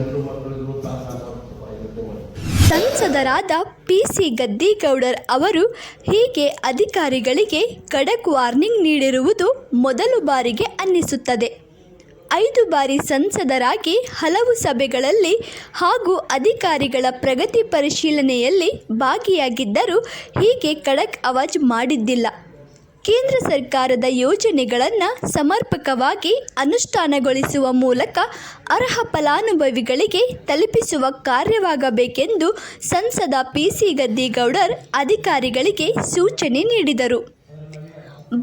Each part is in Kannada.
ಹೆಣ್ಣು ಮಕ್ಕಳಿಗೂ ಸಂಸದರಾದ ಪಿಸಿ ಗದ್ದಿಗೌಡರ್ ಅವರು ಹೀಗೆ ಅಧಿಕಾರಿಗಳಿಗೆ ಖಡಕ್ ವಾರ್ನಿಂಗ್ ನೀಡಿರುವುದು ಮೊದಲು ಬಾರಿಗೆ ಅನ್ನಿಸುತ್ತದೆ. 5 ಬಾರಿ ಸಂಸದರಾಗಿ ಹಲವು ಸಭೆಗಳಲ್ಲಿ ಹಾಗೂ ಅಧಿಕಾರಿಗಳ ಪ್ರಗತಿ ಪರಿಶೀಲನೆಯಲ್ಲಿ ಭಾಗಿಯಾಗಿದ್ದರೂ ಹೀಗೆ ಖಡಕ್ ಅವಾಜ್ ಮಾಡಿದ್ದಿಲ್ಲ. ಕೇಂದ್ರ ಸರ್ಕಾರದ ಯೋಜನೆಗಳನ್ನು ಸಮರ್ಪಕವಾಗಿ ಅನುಷ್ಠಾನಗೊಳಿಸುವ ಮೂಲಕ ಅರ್ಹ ಫಲಾನುಭವಿಗಳಿಗೆ ತಲುಪಿಸುವ ಕಾರ್ಯವಾಗಬೇಕೆಂದು ಸಂಸದ ಪಿಸಿ ಗದ್ದಿಗೌಡರ್ ಅಧಿಕಾರಿಗಳಿಗೆ ಸೂಚನೆ ನೀಡಿದರು.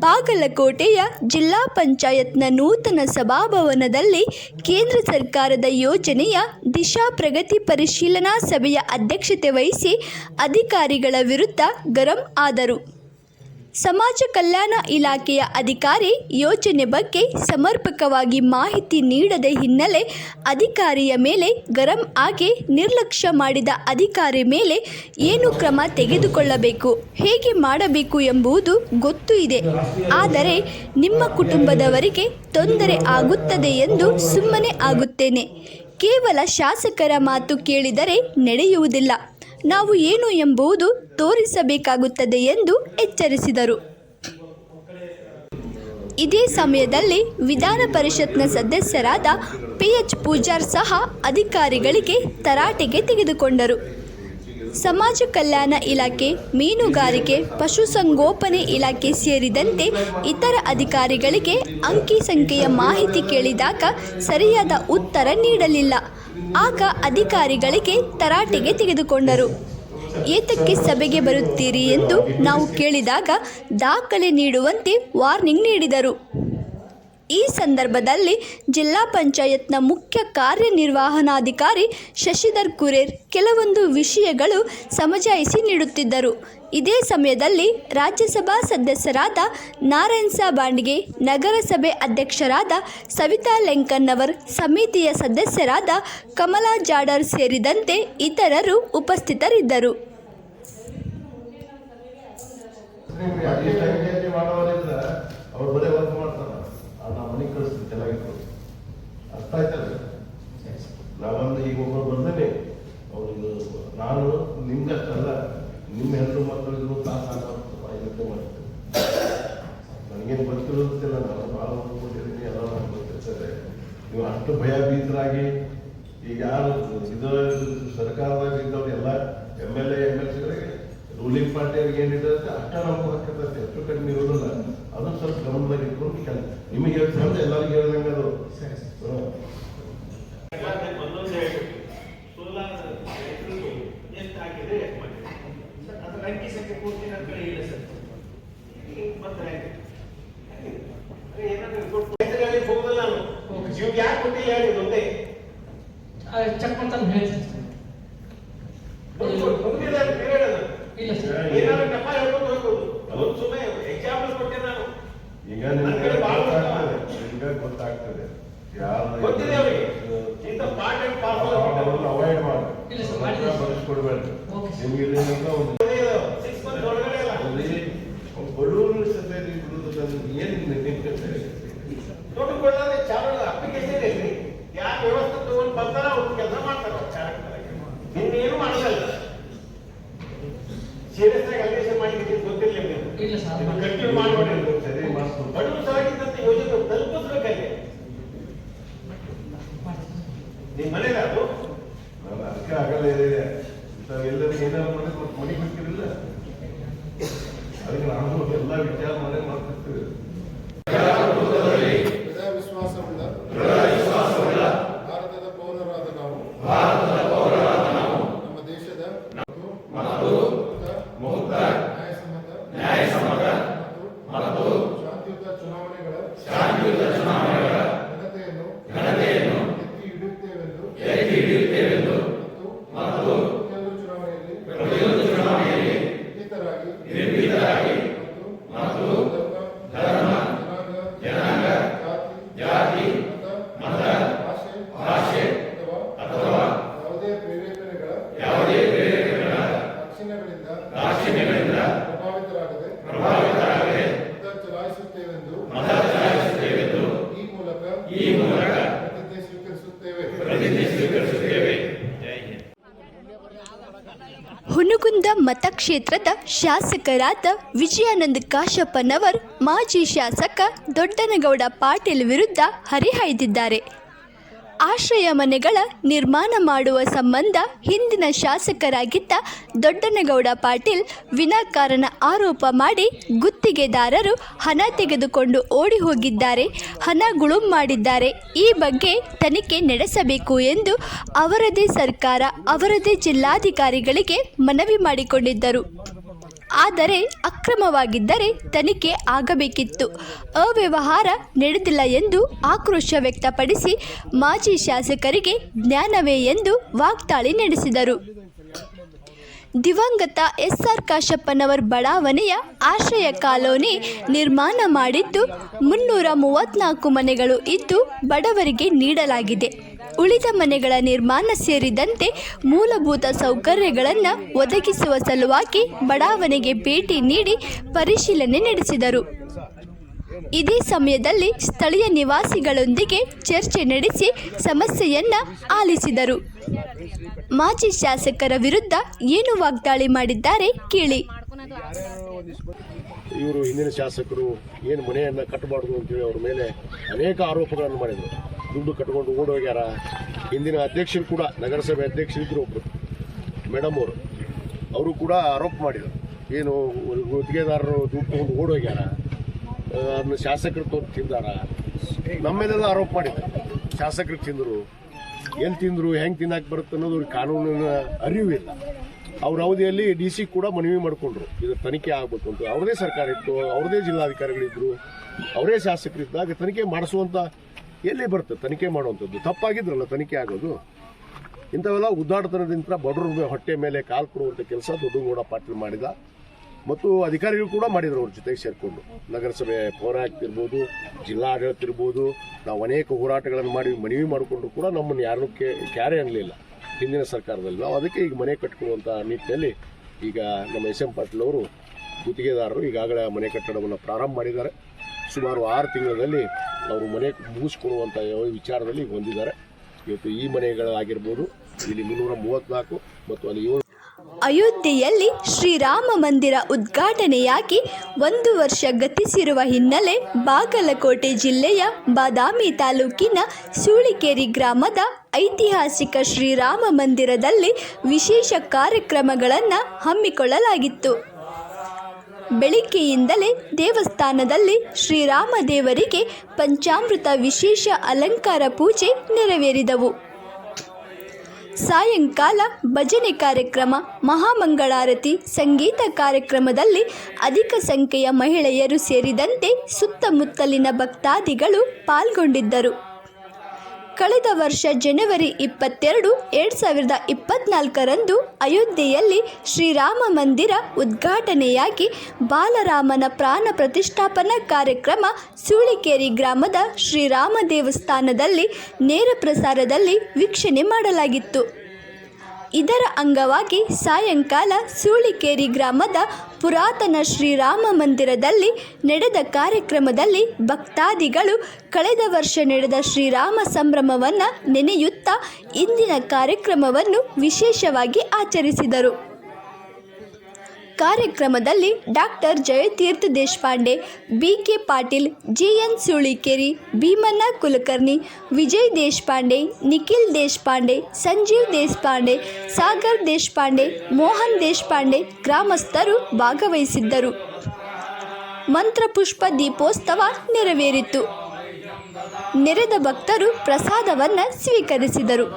ಬಾಗಲಕೋಟೆಯ ಜಿಲ್ಲಾ ಪಂಚಾಯತ್ನ ನೂತನ ಸಭಾಭವನದಲ್ಲಿ ಕೇಂದ್ರ ಸರ್ಕಾರದ ಯೋಜನೆಯ ದಿಶಾ ಪ್ರಗತಿ ಪರಿಶೀಲನಾ ಸಭೆಯ ಅಧ್ಯಕ್ಷತೆ ವಹಿಸಿ ಅಧಿಕಾರಿಗಳ ವಿರುದ್ಧ ಗರಂ ಆದರು. ಸಮಾಜ ಕಲ್ಯಾಣ ಇಲಾಖೆಯ ಅಧಿಕಾರಿ ಯೋಜನೆ ಬಗ್ಗೆ ಸಮರ್ಪಕವಾಗಿ ಮಾಹಿತಿ ನೀಡದ ಹಿನ್ನೆಲೆ ಅಧಿಕಾರಿಯ ಮೇಲೆ ಗರಂ ಆಗಿ ನಿರ್ಲಕ್ಷ್ಯ ಮಾಡಿದ ಅಧಿಕಾರಿ ಮೇಲೆ ಏನು ಕ್ರಮ ತೆಗೆದುಕೊಳ್ಳಬೇಕು, ಹೇಗೆ ಮಾಡಬೇಕು ಎಂಬುದು ಗೊತ್ತು ಇದೆ. ಆದರೆ ನಿಮ್ಮ ಕುಟುಂಬದವರಿಗೆ ತೊಂದರೆ ಆಗುತ್ತದೆ ಎಂದು ಸುಮ್ಮನೆ ಆಗುತ್ತೇನೆ. ಕೇವಲ ಶಾಸಕರ ಮಾತು ಕೇಳಿದರೆ ನಡೆಯುವುದಿಲ್ಲ. ನಾವು ಏನು ಎಂಬುದು ತೋರಿಸಬೇಕಾಗುತ್ತದೆ ಎಂದು ಎಚ್ಚರಿಸಿದರು. ಇದೇ ಸಮಯದಲ್ಲಿ ವಿಧಾನ ಪರಿಷತ್ನ ಸದಸ್ಯರಾದ PH ಪೂಜಾರ್ ಸಹ ಅಧಿಕಾರಿಗಳಿಗೆ ತರಾಟೆಗೆ ತೆಗೆದುಕೊಂಡರು. ಸಮಾಜ ಕಲ್ಯಾಣ ಇಲಾಖೆ, ಮೀನುಗಾರಿಕೆ, ಪಶುಸಂಗೋಪನೆ ಇಲಾಖೆ ಸೇರಿದಂತೆ ಇತರ ಅಧಿಕಾರಿಗಳಿಗೆ ಅಂಕಿ ಸಂಖ್ಯೆಯ ಮಾಹಿತಿ ಕೇಳಿದಾಗ ಸರಿಯಾದ ಉತ್ತರ ನೀಡಲಿಲ್ಲ. ಆಗ ಅಧಿಕಾರಿಗಳಿಗೆ ತರಾಟೆಗೆ ತೆಗೆದುಕೊಂಡರು. ಏತಕ್ಕೆ ಸಭೆಗೆ ಬರುತ್ತೀರಿ ಎಂದು ನಾವು ಕೇಳಿದಾಗ ದಾಖಲೆ ನೀಡುವಂತೆ ವಾರ್ನಿಂಗ್ ನೀಡಿದರು. ಈ ಸಂದರ್ಭದಲ್ಲಿ ಜಿಲ್ಲಾ ಪಂಚಾಯತ್ನ ಮುಖ್ಯ ಕಾರ್ಯನಿರ್ವಹಣಾಧಿಕಾರಿ ಶಶಿಧರ್ ಕುರೇರ್ ಕೆಲವೊಂದು ವಿಷಯಗಳು ಸಮಜಾಯಿಷಿ ನೀಡುತ್ತಿದ್ದರು. ಇದೇ ಸಮಯದಲ್ಲಿ ರಾಜ್ಯಸಭಾ ಸದಸ್ಯರಾದ ನಾರಾಯಣ್ ಬಾಂಡ್ಗೆ, ನಗರಸಭೆ ಅಧ್ಯಕ್ಷರಾದ ಸವಿತಾ ಲೆಂಕನ್ನವರ್, ಸಮಿತಿಯ ಸದಸ್ಯರಾದ ಕಮಲಾ ಜಾಡರ್ ಸೇರಿದಂತೆ ಇತರರು ಉಪಸ್ಥಿತರಿದ್ದರು. ನಾವೊಂದು ಈಗ ಒಬ್ಬರು ಬಂದೇನೆ ಅವ್ರಿಗೆ ನಾನು ನಿಮ್ಗೆ ಅಷ್ಟಲ್ಲ, ನಿಮ್ಮ ಹೆಣ್ಣು ಮಕ್ಕಳಿಗೂ ಯೋಚನೆ ಮಾಡ್ತೇನೆ. ನನಗೇನು ಗೊತ್ತಿರೋದಿಲ್ಲ, ನಾನು ಭಾಳ ಓದ್ಕೊಂಡಿದ್ದೀನಿ, ಎಲ್ಲ ನನಗೆ ಗೊತ್ತಿರ್ತದೆ. ನೀವು ಅಷ್ಟು ಭಯಭೀತರಾಗಿ ಈಗ ಯಾರು ಇದು ಸರ್ಕಾರದಾಗ ಇದ್ದವ್ರು ಎಲ್ಲ MLA MLCಗಳಿಗೆ ರೂಲಿಂಗ್ ಪಾರ್ಟಿಯವ್ರಿಗೆ ಏನಿರುತ್ತೆ ಅಷ್ಟ ನಮ್ಗೆ ಹಾಕಿರ್ತೈತೆ, ಎಷ್ಟು ಕಡಿಮೆ ಇರೋದಿಲ್ಲ. ಅದು ಸ್ವಲ್ಪ ಗಮನದಾಗ ಇಟ್ಕೊಂಡು ನಿಮಗೆ ಹೇಳ್ತಾರೆ, ಎಲ್ಲರಿಗೂ ಹೇಳ್ದಂಗೆ ಅದು ಅಂಕಿ ಸಂಖ್ಯೆ ಪೂರ್ತಿ ನನ್ನ ಕಡೆ ಇಲ್ಲ ಸರ್. ಏನಾದ್ರು ಹೋಗಲ್ಲ ನಾನು ಇವಾಗ ಯಾಕೆ ಕೊಟ್ಟಿಲ್ಲ ಹೇಳಿ ಒಂದೇ ಚೆಕ್ ಅಂತ ಹೇಳ್ತೀನಿ ಇಲ್ಲ ಸರ್. ಏನಾದ್ರು ಟಪ್ಪ ಹೇಳ್ಕೊಂಡು ಹೋಗ್ಬೋದು. ಒಂದು ಸುಮ್ಮನೆ ಎಕ್ಸಾಂಪಲ್ ಕೊಟ್ಟೆ ನಾನು. ಈಗ ಗೊತ್ತಾಗ್ತದೆ ಗೊತ್ತಿದೆ ಅವರಿಗೆ ಇಂಥ ಪಾರ್ಟ್ ಅಂಡ್ ಪಾರ್ಸಲ್ ಅವಾಯ್ಡ್ ಮಾಡಿ ಬರೆಸ್ಕೊಡ್ಬೇಡ್ರಿ. ನಿಮ್ಗೆ ಬಡವರು ಸಭೆಯಲ್ಲಿ ಬಿಡುವುದು ಏನು ನೋಡಿಕೊಳ್ಳದೆ ಚಾಲನ ಅಪ್ಲಿಕೇಶನ್ ಇರಲಿ, ಯಾರು ವ್ಯವಸ್ಥೆ ತಗೊಂಡು ಬರ್ತಾರ ಅವ್ರು ಕೆಲಸ ಮಾಡ್ತಾರ. ಇನ್ನೇನು ಮಾಡೋದಲ್ಲ. ಸೀರಿಯಸ್ ಆಗಿ ಅಪ್ಲಿಕೇಶನ್ ಮಾಡಿದ್ರೆ ಗೊತ್ತಿರಲಿಲ್ಲ ಕಂಟಿನ್ಯೂ ಮಾಡಬೇಡಿ. ಬಡವರು ಸಲಹಿದ್ದಂತೆ ಯೋಜನೆ ತಲುಪಿಸ್ಬೇಕಾಗಿದೆ. ನಿಮ್ಮ ಮನೇಲಿ ಅದು ನಾನು ಅದಕ್ಕೆ ಆಗಲ್ಲ ಇದೆ. ಎಲ್ಲರಿಗೂ ಏನಾದ್ರು ಮಾಡಿದ್ರೆ ಮನೆ ಬಿಟ್ಟಿರಲಿಲ್ಲ. ಅದಕ್ಕೆ ನಾವು ಎಲ್ಲ ವಿಚಾರ ಮನೆ ಮಾಡ್ತಿರ್ತೀವಿ. ವಿಶ್ವಾಸವುಳ್ಳ ಭಾರತದ ಪೌರರಾದ ನಾವು ನಮ್ಮ ದೇಶದ ನ್ಯಾಯಸಮ್ಮತ ಮತ್ತು ಶಾಂತಿಯುತ ಚುನಾವಣೆಗಳ ಘನತೆಯನ್ನು ಎತ್ತಿ ಹಿಡಿಯುತ್ತೇವೆಂದು ಮತ್ತು ಪ್ರತಿಯೊಂದು ಚುನಾವಣೆಯಲ್ಲಿ ನಿರ್ಭೀತರಾಗಿ ಮತ್ತು ಧರ್ಮ, ಜನಾಂಗ, ಜಾತಿ, ಮತ, ಭಾಷೆ ಅಥವಾ ಯಾವುದೇ ಪ್ರೇರೇಪಣೆಗಳ ದಾಕ್ಷಿಣ್ಯಗಳಿಂದ ಪ್ರಭಾವಿತರಾಗದೆ ಮತ ಚಲಾಯಿಸುತ್ತೇವೆಂದು ಈ ಮೂಲಕ ಪ್ರತಿಜ್ಞೆ ಸ್ವೀಕರಿಸುತ್ತೇವೆ. ಮತಕ್ಷೇತ್ರದ ಶಾಸಕರಾದ ವಿಜಯಾನಂದ ಕಾಶಪ್ಪನವರ್ ಮಾಜಿ ಶಾಸಕ ದೊಡ್ಡನಗೌಡ ಪಾಟೀಲ್ ವಿರುದ್ಧ ಹರಿಹಾಯ್ದಿದ್ದಾರೆ. ಆಶ್ರಯ ಮನೆಗಳ ನಿರ್ಮಾಣ ಮಾಡುವ ಸಂಬಂಧ ಹಿಂದಿನ ಶಾಸಕರಾಗಿದ್ದ ದೊಡ್ಡನಗೌಡ ಪಾಟೀಲ್ ವಿನಾಕಾರಣ ಆರೋಪ ಮಾಡಿ ಗುತ್ತಿಗೆದಾರರು ಹಣ ತೆಗೆದುಕೊಂಡು ಓಡಿ ಹೋಗಿದ್ದಾರೆ, ಹಣ ಗುಳುಂ ಮಾಡಿದ್ದಾರೆ. ಈ ಬಗ್ಗೆ ತನಿಖೆ ನಡೆಸಬೇಕು ಎಂದು ಅವರದೇ ಸರ್ಕಾರ ಅವರದೇ ಜಿಲ್ಲಾಧಿಕಾರಿಗಳಿಗೆ ಮನವಿ ಮಾಡಿಕೊಂಡಿದ್ದರು. ಆದರೆ ಅಕ್ರಮವಾಗಿದ್ದರೆ ತನಿಖೆ ಆಗಬೇಕಿತ್ತು, ಅವ್ಯವಹಾರ ನಡೆದಿಲ್ಲ ಎಂದು ಆಕ್ರೋಶ ವ್ಯಕ್ತಪಡಿಸಿ ಮಾಜಿ ಶಾಸಕರಿಗೆ ಜ್ಞಾನವೇ ಎಂದು ವಾಗ್ದಾಳಿ ನಡೆಸಿದರು. ದಿವಂಗತ ಎಸ್.ಆರ್. ಕಾಶಪ್ಪನವರ್ ಬಡಾವಣೆಯ ಆಶ್ರಯ ಕಾಲೋನಿ ನಿರ್ಮಾಣ ಮಾಡಿದ್ದು 334 ಮನೆಗಳು ಇದ್ದು ಬಡವರಿಗೆ ನೀಡಲಾಗಿದೆ. ಉಳಿದ ಮನೆಗಳ ನಿರ್ಮಾಣ ಸೇರಿದಂತೆ ಮೂಲಭೂತ ಸೌಕರ್ಯಗಳನ್ನು ಒದಗಿಸುವ ಸಲುವಾಗಿ ಬಡಾವಣೆಗೆ ಭೇಟಿ ನೀಡಿ ಪರಿಶೀಲನೆ ನಡೆಸಿದರು. ಇದೇ ಸಮಯದಲ್ಲಿ ಸ್ಥಳೀಯ ನಿವಾಸಿಗಳೊಂದಿಗೆ ಚರ್ಚೆ ನಡೆಸಿ ಸಮಸ್ಯೆಯನ್ನು ಆಲಿಸಿದರು. ಮಾಜಿ ಶಾಸಕರ ವಿರುದ್ಧ ಏನು ವಾಗ್ದಾಳಿ ಮಾಡಿದ್ದಾರೆ ಕೇಳಿ. ಇವರು ಹಿಂದಿನ ಶಾಸಕರು ಏನು ಮನೆಯನ್ನು ಕಟ್ಟಬಾರ್ದು ಅಂತೇಳಿ ಅವ್ರ ಮೇಲೆ ಅನೇಕ ಆರೋಪಗಳನ್ನು ಮಾಡಿದರು. ದುಡ್ಡು ಕಟ್ಕೊಂಡು ಓಡೋಗ್ಯಾರ. ಹಿಂದಿನ ಅಧ್ಯಕ್ಷರು ಕೂಡ, ನಗರಸಭೆ ಅಧ್ಯಕ್ಷರಿದ್ದರು ಒಬ್ಬರು ಮೇಡಮ್ ಅವರು ಕೂಡ ಆರೋಪ ಮಾಡಿದರು. ಏನು ಗುತ್ತಿಗೆದಾರರು ದುಡ್ಡು ತಗೊಂಡು ಓಡೋಗ್ಯಾರ, ಅದನ್ನ ಶಾಸಕರು ತೊಗೊಂಡು ತಿಂದಾರ, ನಮ್ಮ ಮೇಲೆಲ್ಲ ಆರೋಪ ಮಾಡಿದ್ದಾರೆ. ಶಾಸಕರು ತಿಂದರು, ಎಲ್ಲಿ ತಿಂದರು, ಹೆಂಗೆ ತಿನ್ನಕ್ಕೆ ಬರುತ್ತೆ ಅನ್ನೋದು ಕಾನೂನಿನ ಅರಿವಿಲ್ಲ. ಅವ್ರ ಅವಧಿಯಲ್ಲಿ DC ಕೂಡ ಮನವಿ ಮಾಡಿಕೊಂಡ್ರು, ಇದು ತನಿಖೆ ಆಗಬೇಕು ಅಂತ. ಅವ್ರದೇ ಸರ್ಕಾರ ಇತ್ತು, ಅವ್ರದೇ ಜಿಲ್ಲಾಧಿಕಾರಿಗಳಿದ್ರು, ಅವರೇ ಶಾಸಕರಿದ್ದಾಗ ತನಿಖೆ ಮಾಡಿಸುವಂಥ ಎಲ್ಲಿ ಬರುತ್ತೆ ತನಿಖೆ ಮಾಡುವಂಥದ್ದು? ತಪ್ಪಾಗಿದ್ರಲ್ಲ ತನಿಖೆ ಆಗೋದು. ಇಂಥವೆಲ್ಲ ಉದ್ದಾಟತನದಿಂದ ಬಡವ್ರ ಹೊಟ್ಟೆ ಮೇಲೆ ಕಾಲು ಕೊಡುವಂಥ ಕೆಲಸ ದೊಡ್ಡನಗೌಡ ಪಾಟೀಲ್ ಮಾಡಿದ. ಮತ್ತು ಅಧಿಕಾರಿಗಳು ಕೂಡ ಮಾಡಿದ್ರು ಅವ್ರ ಜೊತೆಗೆ ಸೇರಿಕೊಂಡು. ನಗರಸಭೆ ಪೌರಾಯುಕ್ತ ಇರ್ಬೋದು, ಜಿಲ್ಲಾ ಆಡಳಿತ ಇರ್ಬೋದು, ನಾವು ಅನೇಕ ಹೋರಾಟಗಳನ್ನು ಮಾಡಿ ಮನವಿ ಮಾಡಿಕೊಂಡ್ರು ಕೂಡ ನಮ್ಮನ್ನು ಯಾರನ್ನೂ ಕ್ಯಾರೆ ಅನ್ನಲಿಲ್ಲ ಹಿಂದಿನ ಸರ್ಕಾರದಲ್ಲಿ. ನಾವು ಅದಕ್ಕೆ ಈಗ ಮನೆ ಕಟ್ಕೊಳ್ಳುವಂಥ ನಿಟ್ಟಿನಲ್ಲಿ ಈಗ ನಮ್ಮ S.M. ಪಾಟೀಲ್ ಅವರು ಗುತ್ತಿಗೆದಾರರು ಈಗಾಗಲೇ ಮನೆ ಕಟ್ಟಡವನ್ನು ಪ್ರಾರಂಭ ಮಾಡಿದ್ದಾರೆ. ಸುಮಾರು 6 ತಿಂಗಳಲ್ಲಿ ಅವರು ಮನೆ ಮುಗಿಸ್ಕೊಡುವಂಥ ವಿಚಾರದಲ್ಲಿ ಈಗ ಹೊಂದಿದ್ದಾರೆ. ಇವತ್ತು ಈ ಮನೆಗಳಾಗಿರ್ಬೋದು, ಇಲ್ಲಿ 334 ಮತ್ತು ಅಲ್ಲಿ 7. ಅಯೋಧ್ಯೆಯಲ್ಲಿ ಶ್ರೀರಾಮ ಮಂದಿರ ಉದ್ಘಾಟನೆಯಾಗಿ 1 ವರ್ಷ ಗತಿಸಿರುವ ಹಿನ್ನೆಲೆ ಬಾಗಲಕೋಟೆ ಜಿಲ್ಲೆಯ ಬಾದಾಮಿ ತಾಲೂಕಿನ ಸೂಳಿಕೇರಿ ಗ್ರಾಮದ ಐತಿಹಾಸಿಕ ಶ್ರೀರಾಮ ಮಂದಿರದಲ್ಲಿ ವಿಶೇಷ ಕಾರ್ಯಕ್ರಮಗಳನ್ನು ಹಮ್ಮಿಕೊಳ್ಳಲಾಗಿತ್ತು. ಬೆಳಿಗ್ಗೆಯಿಂದಲೇ ದೇವಸ್ಥಾನದಲ್ಲಿ ಶ್ರೀರಾಮ ದೇವರಿಗೆ ಪಂಚಾಮೃತ ವಿಶೇಷ ಅಲಂಕಾರ ಪೂಜೆ ನೆರವೇರಿದವು. ಸಾಯಂಕಾಲ ಭಜನೆ ಕಾರ್ಯಕ್ರಮ, ಮಹಾಮಂಗಳಾರತಿ, ಸಂಗೀತ ಕಾರ್ಯಕ್ರಮದಲ್ಲಿ ಅಧಿಕ ಸಂಖ್ಯೆಯ ಮಹಿಳೆಯರು ಸೇರಿದಂತೆ ಸುತ್ತಮುತ್ತಲಿನ ಭಕ್ತಾದಿಗಳು ಪಾಲ್ಗೊಂಡಿದ್ದರು. ಕಳೆದ ವರ್ಷ ಜನವರಿ 22, 2024ರಂದು ಅಯೋಧ್ಯೆಯಲ್ಲಿ ಶ್ರೀರಾಮ ಮಂದಿರ ಉದ್ಘಾಟನೆಯಾಗಿ ಬಾಲರಾಮನ ಪ್ರಾಣ ಪ್ರತಿಷ್ಠಾಪನಾ ಕಾರ್ಯಕ್ರಮ ಸೂಳಿಕೇರಿ ಗ್ರಾಮದ ಶ್ರೀರಾಮ ದೇವಸ್ಥಾನದಲ್ಲಿ ನೇರ ಪ್ರಸಾರದಲ್ಲಿ ವೀಕ್ಷಣೆ ಮಾಡಲಾಗಿತ್ತು. ಇದರ ಅಂಗವಾಗಿ ಸಾಯಂಕಾಲ ಸೂಳಿಕೇರಿ ಗ್ರಾಮದ ಪುರಾತನ ಶ್ರೀರಾಮ ಮಂದಿರದಲ್ಲಿ ನಡೆದ ಕಾರ್ಯಕ್ರಮದಲ್ಲಿ ಭಕ್ತಾದಿಗಳು ಕಳೆದ ವರ್ಷ ನಡೆದ ಶ್ರೀರಾಮ ಸಂಭ್ರಮವನ್ನು ನೆನೆಯುತ್ತಾ ಇಂದಿನ ಕಾರ್ಯಕ್ರಮವನ್ನು ವಿಶೇಷವಾಗಿ ಆಚರಿಸಿದರು. ಕಾರ್ಯಕ್ರಮದಲ್ಲಿ doctor Jayatirtha Deshpande, B.K. Patil, G.N. Sulikeri, Bhimanna Kulkarni, Vijay Deshpande, Nikhil Deshpande, Sanjeev Deshpande, Sagar Deshpande, Mohan Deshpande ಗ್ರಾಮಸ್ಥರು ಭಾಗವಹಿಸಿದ್ದರು. ಮಂತ್ರಪುಷ್ಪ ದೀಪೋತ್ಸವ ನೆರವೇರಿತು. ನೆರೆದ ಭಕ್ತರು ಪ್ರಸಾದವನ್ನು ಸ್ವೀಕರಿಸಿದರು.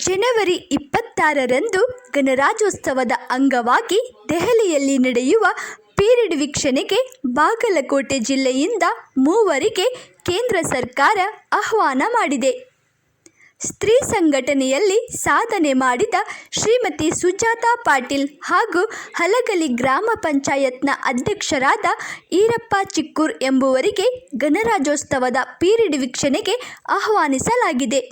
ಜನವರಿ 26ರಂದು ಗಣರಾಜ್ಯೋತ್ಸವದ ಅಂಗವಾಗಿ ದೆಹಲಿಯಲ್ಲಿ ನಡೆಯುವ ಪೀರಿಯಡ್ ವೀಕ್ಷಣೆಗೆ ಬಾಗಲಕೋಟೆ ಜಿಲ್ಲೆಯಿಂದ 3 ಕೇಂದ್ರ ಸರ್ಕಾರ ಆಹ್ವಾನ ಮಾಡಿದೆ. ಸ್ತ್ರೀ ಸಂಘಟನೆಯಲ್ಲಿ ಸಾಧನೆ ಮಾಡಿದ ಶ್ರೀಮತಿ ಸುಜಾತಾ ಪಾಟೀಲ್ ಹಾಗೂ ಹಲಗಲಿ ಗ್ರಾಮ ಪಂಚಾಯತ್ನ ಅಧ್ಯಕ್ಷರಾದ ಈರಪ್ಪ ಚಿಕ್ಕೂರ್ ಎಂಬುವರಿಗೆ ಗಣರಾಜ್ಯೋತ್ಸವದ ಪೀರಿಯಡ್ ವೀಕ್ಷಣೆಗೆ ಆಹ್ವಾನಿಸಲಾಗಿದೆ.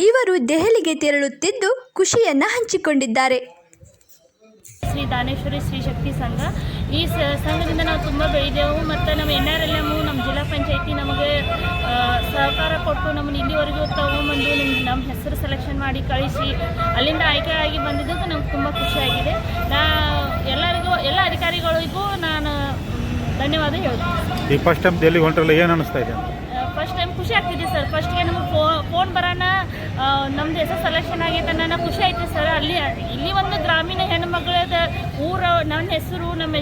ಇವರು ದೆಹಲಿಗೆ ತೆರಳುತ್ತಿದ್ದು ಖುಷಿಯನ್ನು ಹಂಚಿಕೊಂಡಿದ್ದಾರೆ. ಶ್ರೀ ದಾನೇಶ್ವರಿ ಶ್ರೀ ಶಕ್ತಿ ಸಂಘ, ಈ ಸಂಘದಿಂದ ನಾವು ತುಂಬ ಬೆಳೆದೆವು ಮತ್ತು ನಮ್ಮ NRLM ನಮ್ಮ ಜಿಲ್ಲಾ ಪಂಚಾಯತಿ ನಮಗೆ ಸಹಕಾರ ಕೊಟ್ಟು ನಮ್ಮನ್ನು ಇಲ್ಲಿವರೆಗೂ ತಗೊಂಬಂದು ನಮ್ಮ ಹೆಸರು ಸೆಲೆಕ್ಷನ್ ಮಾಡಿ ಕಳಿಸಿ ಅಲ್ಲಿಂದ ಆಯ್ಕೆ ಆಗಿ ಬಂದಿದ್ದಕ್ಕೆ ನಮ್ಗೆ ತುಂಬ ಖುಷಿಯಾಗಿದೆ. ಎಲ್ಲರಿಗೂ ಎಲ್ಲ ಅಧಿಕಾರಿಗಳಿಗೂ ನಾನು ಧನ್ಯವಾದ ಹೇಳ್ತೀನಿ. ಈ ಫಸ್ಟ್ ಟೈಮ್ ಡೆಲ್ಲಿಗೆ ಹೊಂಟ್ರಲ್ಲ, ಏನು ಅನ್ನಿಸ್ತಾ ಇದೆ? ಫಸ್ಟ್ ಟೈಮ್ ಖುಷಿ ಆಗ್ತಿದೆ ಸರ್. ಫಸ್ಟ್ಗೆ ನಮಗೆ ಫೋನ್ ಬರೋಣ ನಮ್ದು ಹೆಸರು ಸೆಲೆಕ್ಷನ್ ಆಗೈತೆ ಅನ್ನೋ ಖುಷಿ ಆಯ್ತು ಸರ್. ಇಲ್ಲಿ ಒಂದು ಗ್ರಾಮೀಣ ಹೆಣ್ಣುಮಗಳದ ಊರು, ನನ್ನ ಹೆಸರು, ನಮ್ಮ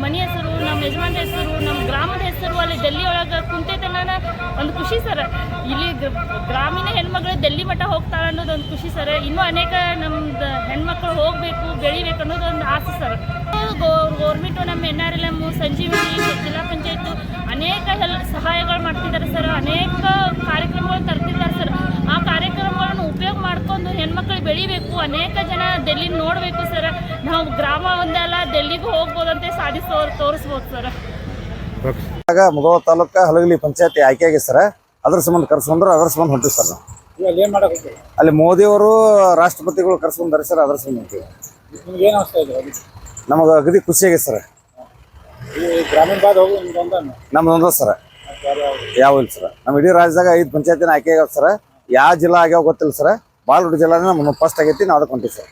ಮನೆ ಹೆಸರು, ನಮ್ಮ ಯಜಮಾನ ಹೆಸರು, ನಮ್ಮ ಗ್ರಾಮದ ಹೆಸರು ಅಲ್ಲಿ ಡೆಲ್ಲಿ ಒಳಗೆ ಕುಂತೈತೆ ಅನ್ನೋ ಒಂದು ಖುಷಿ ಸರ್. ಇಲ್ಲಿ ಗ್ರಾಮೀಣ ಹೆಣ್ಮಗಳು ಡೆಲ್ಲಿ ಮಟ್ಟ ಹೋಗ್ತಾಳೆ ಅನ್ನೋದು ಒಂದು ಖುಷಿ ಸರ್. ಇನ್ನೂ ಅನೇಕ ನಮ್ದು ಹೆಣ್ಮಕ್ಳು ಹೋಗಬೇಕು, ಬೆಳಿಬೇಕು ಅನ್ನೋದು ಒಂದು ಆಸೆ ಸರ್. ಗೌರ್ಮೆಂಟು ನಮ್ಮ NRLM, ಸಂಜೀವಿನಿ, ಜಿಲ್ಲಾ ಪಂಚಾಯತ್ ಅನೇಕ ಸಹಾಯಗಳು ಮಾಡ್ತಿದ್ದಾರೆ ಸರ್. ಅನೇಕ ಕಾರ್ಯಕ್ರಮಗಳು ತರ್ತಿದ್ದಾರೆ ಸರ್. ಆ ಕಾರ್ಯಕ್ರಮಗಳನ್ನು ಉಪಯೋಗ ಮಾಡ್ಕೊಂಡು ಹೆಣ್ಮಕ್ಳು ಬೆಳಿಬೇಕು, ಅನೇಕ ಜನ ಡೆಲ್ಲಿ ನೋಡಬೇಕು ಸರ್. ನಾವು ಗ್ರಾಮ ಒಂದೇ ಅಲ್ಲ, ಡೆಲ್ಲಿಗೂ ಹೋಗ್ಬೋದಂತೆ ತೋರಿಸ್ಬೋದು ಸರ್. ಮುಧೋಳ ತಾಲೂಕ ಹಲಗಲಿ ಪಂಚಾಯತಿ ಆಯ್ಕೆ ಆಗಿದೆ ಸರ್. ಅದ್ರ ಸಂಬಂಧ ಕರ್ಸ್ಕೊಂಡ್ರೆ ಅದ್ರ ಸಂಬಂಧ ಹೊಂಟಿವಿ ಸರ್. ನಾವು ಅಲ್ಲಿ ಮೋದಿಯವರು ರಾಷ್ಟ್ರಪತಿಗಳು ಕರ್ಸ್ಕೊಂಡಾರೆ ಸರ್. ಅದ್ರ ಸಂಬಂಧ ಹೊಂಟಿವಿ. ನಮಗೆ ಅಗದಿ ಖುಷಿ ಆಗಿದೆ ಸರ್. ನಮ್ದೊಂದ ಸರ್, ಯಾವ ಇಲ್ಲ ಸರ್. ನಮ್ಮ ಇಡೀ ರಾಜ್ಯದಾಗ 5 ಪಂಚಾಯತಿನ ಆಯ್ಕೆ ಆಗ್ಯಾವ ಸರ್. ಯಾವ ಜಿಲ್ಲಾ ಆಗ್ಯಾವ ಗೊತ್ತಿಲ್ಲ ಸರ್. ಬಾಳೂರು ಜಿಲ್ಲಾನೇ ನಮ್ಗೆ ಫಸ್ಟ್ ಆಗೈತಿ. ನಾವು ಅದಕ್ಕೆ ಹೊಂಟಿವಿ ಸರ್.